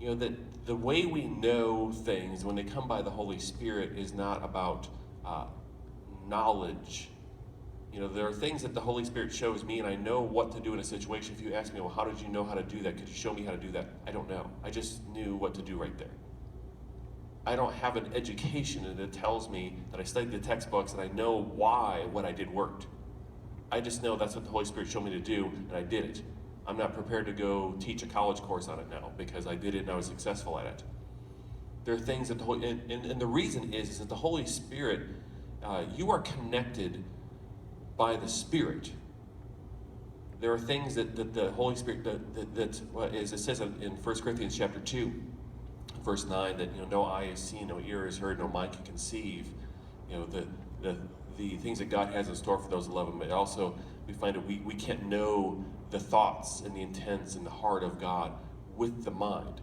that the way we know things when they come by the Holy Spirit is not about knowledge. There are things that the Holy Spirit shows me, and I know what to do in a situation. If you ask me, well, how did you know how to do that? Could you show me how to do that? I don't know. I just knew what to do right there. I don't have an education that tells me that I studied the textbooks and I know why what I did worked. I just know that's what the Holy Spirit showed me to do, and I did it. I'm not prepared to go teach a college course on it now because I did it and I was successful at it. There are things that and the reason is that the Holy Spirit, you are connected by the Spirit. There are things that the Holy Spirit, as it says in 1 Corinthians chapter 2, verse 9, that no eye has seen, no ear has heard, no mind can conceive, the things that God has in store for those that love Him. But also, we find that we can't know the thoughts and the intents and the heart of God with the mind,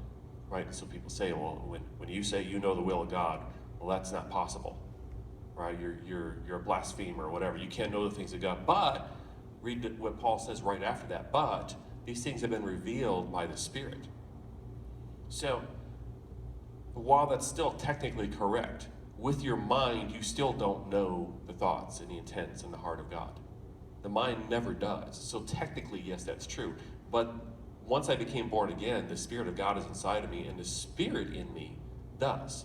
right? So people say, well, when you say you know the will of God, well, that's not possible, right? You're a blasphemer or whatever. You can't know the things of God. But read what Paul says right after that. But these things have been revealed by the Spirit. So while that's still technically correct, with your mind, you still don't know the thoughts and the intents and the heart of God. The mind never does. So technically, yes, that's true. But once I became born again, the Spirit of God is inside of me, and the Spirit in me does.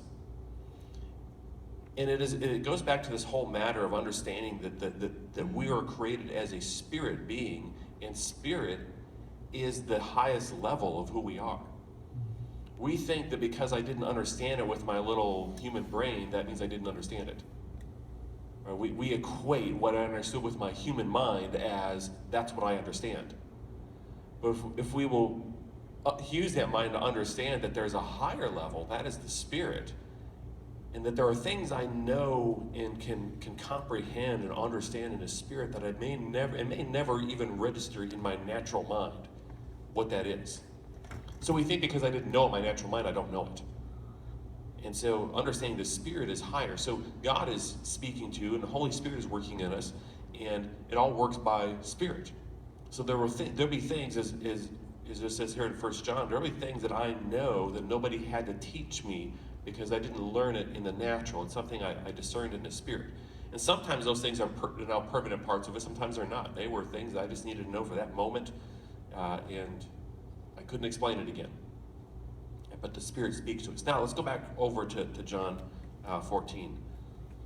And it goes back to this whole matter of understanding that we are created as a spirit being, and spirit is the highest level of who we are. We think that because I didn't understand it with my little human brain, that means I didn't understand it. We equate what I understood with my human mind as that's what I understand. But if we will use that mind to understand that there's a higher level, that is the Spirit, and that there are things I know and can comprehend and understand in the Spirit that it may never even register in my natural mind what that is. So we think because I didn't know it in my natural mind, I don't know it. And so understanding the Spirit is higher. So God is speaking to you, and the Holy Spirit is working in us, and it all works by Spirit. So there'll be things, as it says here in 1 John, there'll be things that I know that nobody had to teach me because I didn't learn it in the natural. It's something I discerned in the Spirit. And sometimes those things are now permanent parts of it. Sometimes they're not. They were things I just needed to know for that moment, and I couldn't explain it again. But the Spirit speaks to us. Now let's go back over to John 14.